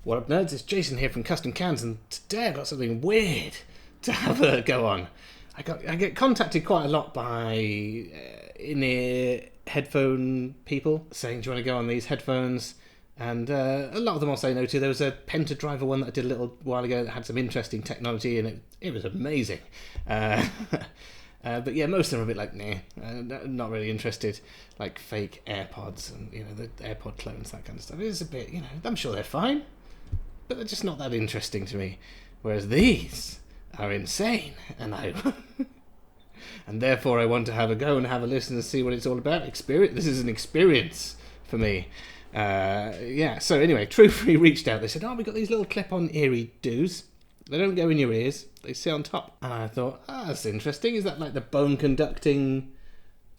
What up, nerds? It's Jason here from Custom Cans, and today I've got something weird to have a go on. I get contacted quite a lot by in-ear headphone people saying, do you want to go on these headphones? And a lot of them I'll say no to. There was a Pentadriver one that I did a little while ago that had some interesting technology, and it was amazing. But yeah, most of them are a bit like, nah, not really interested. Like fake AirPods and, the AirPod clones, that kind of stuff. It's a bit, I'm sure they're fine, but they're just not that interesting to me. Whereas these are insane, and and therefore I want to have a go and have a listen and see what it's all about. This is an experience for me. So anyway, Truefree reached out. They said, we got these little clip-on eerie doos. They don't go in your ears, they sit on top. And I thought, that's interesting. Is that like the bone conducting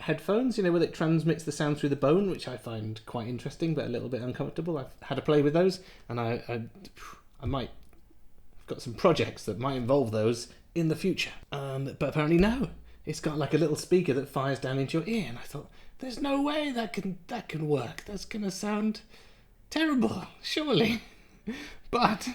headphones, where it transmits the sound through the bone, which I find quite interesting, but a little bit uncomfortable. I've had a play with those, and I might have got some projects that might involve those in the future. But apparently no. It's got like a little speaker that fires down into your ear, and I thought, there's no way that can work. That's gonna sound terrible, surely. But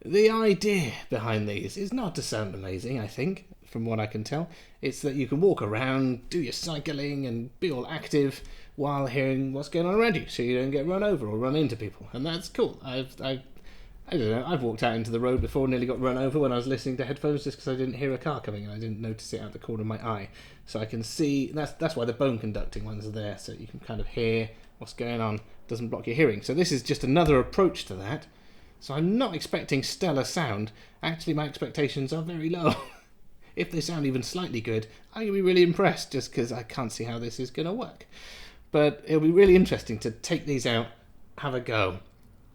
the idea behind these is not to sound amazing, I think, from what I can tell. It's that you can walk around, do your cycling, and be all active while hearing what's going on around you, so you don't get run over or run into people. And that's cool. I don't know, I've walked out into the road before, nearly got run over when I was listening to headphones just because I didn't hear a car coming and I didn't notice it out the corner of my eye. So I can see, that's why the bone conducting ones are there, so you can kind of hear what's going on, doesn't block your hearing. So this is just another approach to that. So I'm not expecting stellar sound. Actually, my expectations are very low. If they sound even slightly good, I'm going to be really impressed just because I can't see how this is going to work. But it'll be really interesting to take these out, have a go,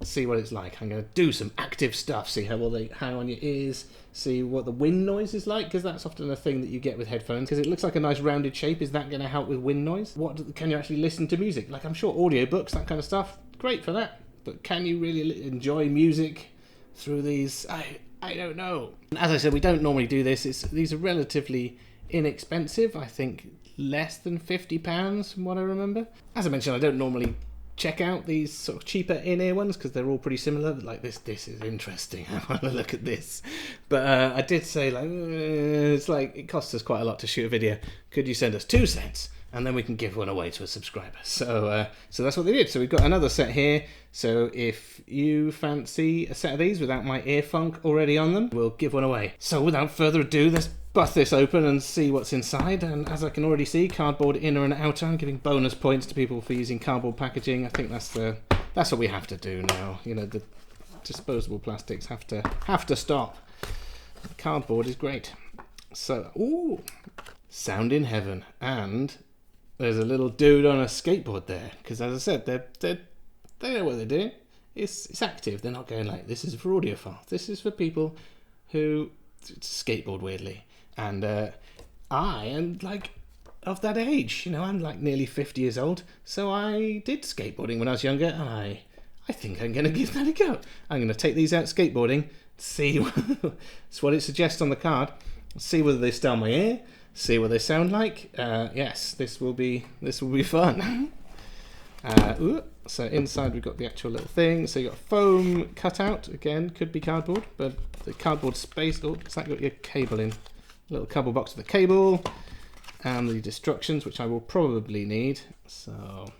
see what it's like. I'm going to do some active stuff, see how well they hang on your ears, see what the wind noise is like, because that's often a thing that you get with headphones, because it looks like a nice rounded shape. Is that going to help with wind noise? Can you actually listen to music? Like, I'm sure audiobooks, that kind of stuff, great for that. But can you really enjoy music through these? I don't know. As I said, we don't normally do this. These are relatively inexpensive. I think less than £50 from what I remember. As I mentioned, I don't normally check out these sort of cheaper in-ear ones because they're all pretty similar. Like this is interesting. I want to look at this. But I did say, it's like it costs us quite a lot to shoot a video. Could you send us 2 cents? And then we can give one away to a subscriber. So that's what they did. So we've got another set here. So if you fancy a set of these without my ear funk already on them, we'll give one away. So without further ado, let's bust this open and see what's inside. And as I can already see, cardboard inner and outer. I'm giving bonus points to people for using cardboard packaging. I think that's what we have to do now. The disposable plastics have to stop. Cardboard is great. So, sound in heaven. And there's a little dude on a skateboard there, because as I said, they know what they're doing. It's active. They're not going like, this is for audiophiles. This is for people who skateboard weirdly. And I am like of that age. I'm like nearly 50 years old. So I did skateboarding when I was younger, and I think I'm going to give that a go. I'm going to take these out skateboarding, see what it suggests on the card, see whether they stay on my ear, see what they sound like. Yes, this will be fun. So inside we've got the actual little thing. So you've got foam cutout, again, could be cardboard, but the cardboard space, it's like got your cable in. A little cardboard box with the cable and the instructions, which I will probably need. So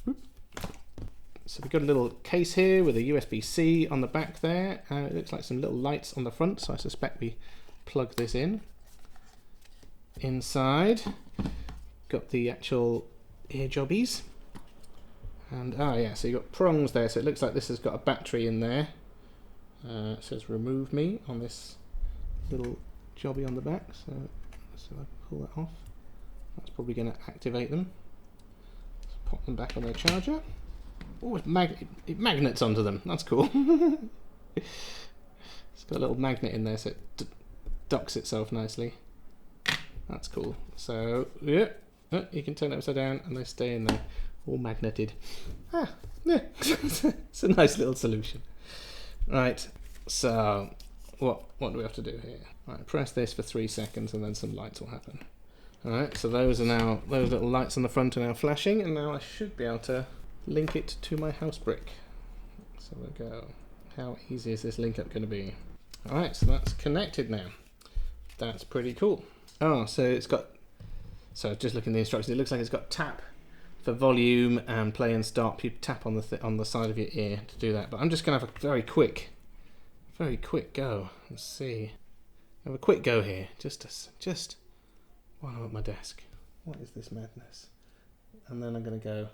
we've got a little case here with a USB-C on the back there. It looks like some little lights on the front, so I suspect we plug this in. Inside, got the actual ear jobbies. And so you've got prongs there, so it looks like this has got a battery in there. It says remove me on this little jobby on the back, so I pull that off. That's probably going to activate them. Let's pop them back on their charger. Oh, it magnets onto them, that's cool. It's got a little magnet in there, so it docks itself nicely. That's cool. So, yeah, you can turn it upside down and they stay in there, all magneted. Yeah, it's a nice little solution. Right, so what do we have to do here? Right, press this for 3 seconds and then some lights will happen. Alright, so those little lights on the front are now flashing, and now I should be able to link it to my house brick. So we'll go. How easy is this link up going to be? Alright, so that's connected now. That's pretty cool. Oh, so it's got... So just looking at the instructions, it looks like it's got tap for volume and play and stop. You tap on the side of your ear to do that. But I'm just going to have a very quick go. Let's see. Have a quick go here. Just while I'm at my desk. What is this madness? And then I'm going to go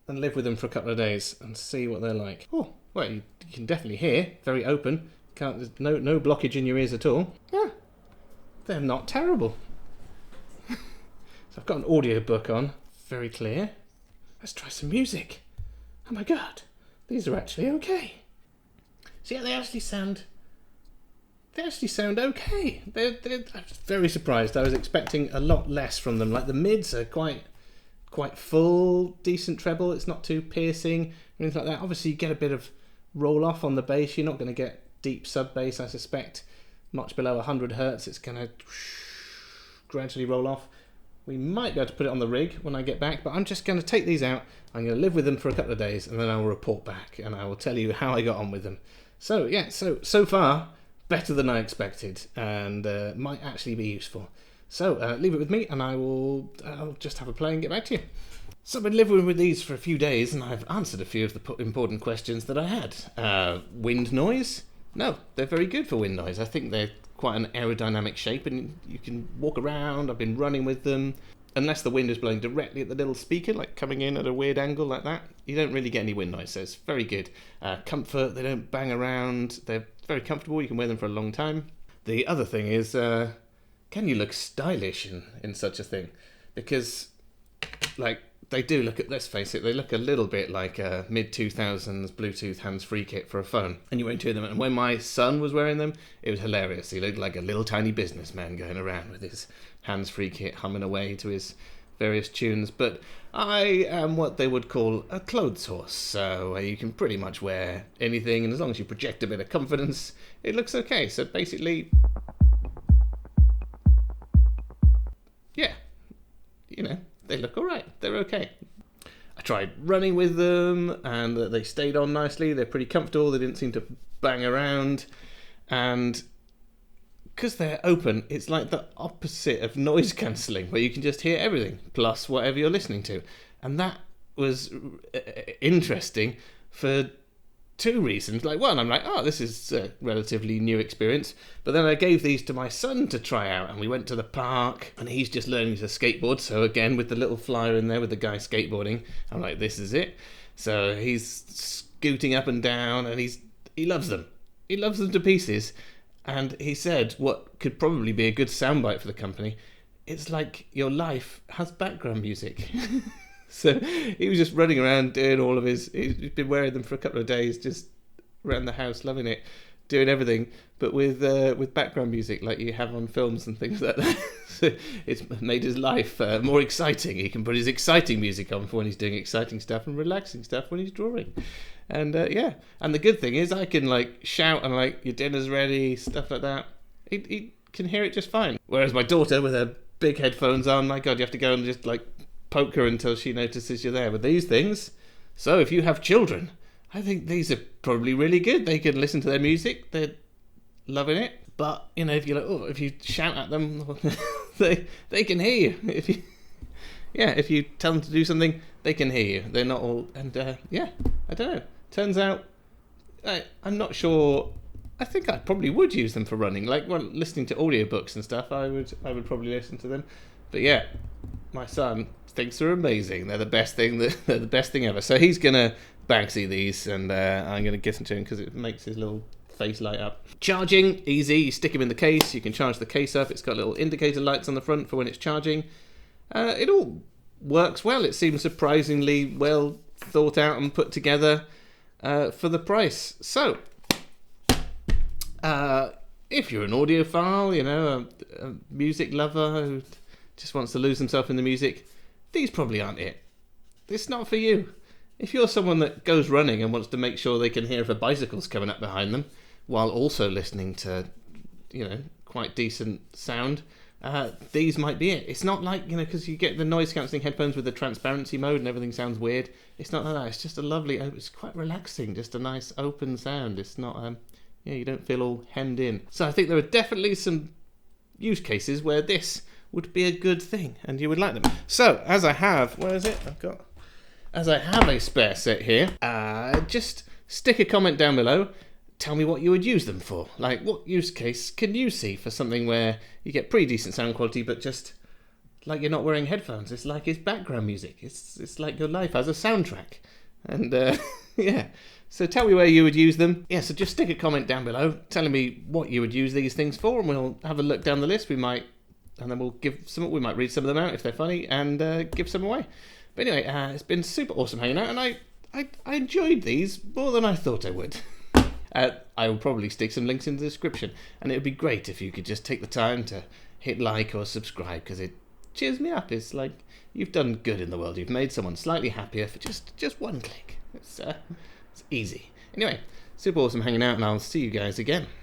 and live with them for a couple of days and see what they're like. Oh, well, you can definitely hear. Very open. There's no blockage in your ears at all. Yeah, they're not terrible. So I've got an audio book on. Very clear. Let's try some music. Oh my god, these are actually okay. So yeah, they actually sound okay. I'm very surprised. I was expecting a lot less from them. Like the mids are quite full, decent treble. It's not too piercing or anything like that. Obviously, you get a bit of roll off on the bass. You're not going to get deep sub bass, I suspect. Much below 100 hertz, it's going to gradually roll off. We might be able to put it on the rig when I get back, but I'm just going to take these out. I'm going to live with them for a couple of days, and then I will report back, and I will tell you how I got on with them. So yeah, so far better than I expected, and might actually be useful. So leave it with me, and I'll just have a play and get back to you. So I've been living with these for a few days, and I've answered a few of the important questions that I had. Wind noise? No, they're very good for wind noise. I think they're quite an aerodynamic shape, and you can walk around. I've been running with them. Unless the wind is blowing directly at the little speaker, like coming in at a weird angle like that, you don't really get any wind noise, so it's very good. Comfort, they don't bang around. They're very comfortable. You can wear them for a long time. The other thing is, can you look stylish in such a thing? Because, like, they do look at, let's face it, they look a little bit like a mid-2000s Bluetooth hands-free kit for a phone. And you won't hear them. And when my son was wearing them, it was hilarious. He looked like a little tiny businessman going around with his hands-free kit humming away to his various tunes. But I am what they would call a clothes horse. So you can pretty much wear anything, and as long as you project a bit of confidence, it looks okay. So basically, yeah, you know, they look alright. They're okay. I tried running with them, and they stayed on nicely. They're pretty comfortable. They didn't seem to bang around. And because they're open, it's like the opposite of noise cancelling, where you can just hear everything, plus whatever you're listening to. And that was interesting for two reasons. Like, one, I'm like, oh, this is a relatively new experience. But then I gave these to my son to try out, and we went to the park, and he's just learning to skateboard. So again, with the little flyer in there with the guy skateboarding, I'm like, this is it. So he's scooting up and down, and he loves them. He loves them to pieces. And he said what could probably be a good soundbite for the company, it's like your life has background music. So he was just running around doing all of he's been wearing them for a couple of days, just around the house, loving it, doing everything, but with background music like you have on films and things like that. So it's made his life more exciting. He can put his exciting music on for when he's doing exciting stuff and relaxing stuff when he's drawing. And yeah, and the good thing is I can like shout and like, your dinner's ready, stuff like that. He can hear it just fine. Whereas my daughter with her big headphones on, my God, you have to go and just like poke her until she notices you're there. With these things, so if you have children, I think these are probably really good. They can listen to their music, they're loving it. But you know, if you shout at them, they can hear you. If you tell them to do something, they can hear you. They're not all, and yeah, I don't know. Turns out, I'm not sure. I think I probably would use them for running. Like when listening to audiobooks and stuff, I would probably listen to them. But yeah, my son thinks they're amazing. They're the best thing. They're the best thing ever. So he's gonna Banksy these, and I'm gonna give them to him because it makes his little face light up. Charging, easy. You stick them in the case. You can charge the case up. It's got little indicator lights on the front for when it's charging. It all works well. It seems surprisingly well thought out and put together for the price. So, if you're an audiophile, you know, a music lover who just wants to lose himself in the music, these probably aren't it. It's not for you. If you're someone that goes running and wants to make sure they can hear if a bicycle's coming up behind them, while also listening to, you know, quite decent sound, these might be it. It's not like, because you get the noise cancelling headphones with the transparency mode and everything sounds weird. It's not like that. It's just a lovely, it's quite relaxing, just a nice open sound. It's not, you don't feel all hemmed in. So I think there are definitely some use cases where this would be a good thing and you would like them. So as I have, where is it? As I have a spare set here, just stick a comment down below. Tell me what you would use them for. Like, what use case can you see for something where you get pretty decent sound quality, but just like you're not wearing headphones? It's like it's background music. It's like your life has a soundtrack. And yeah, so tell me where you would use them. Yeah, so just stick a comment down below telling me what you would use these things for, and we'll have a look down the list. We might read some of them out if they're funny and give some away. But anyway, it's been super awesome hanging out, and I enjoyed these more than I thought I would. I will probably stick some links in the description, and it would be great if you could just take the time to hit like or subscribe, because it cheers me up. It's like you've done good in the world. You've made someone slightly happier for just one click. It's easy. Anyway, super awesome hanging out, and I'll see you guys again.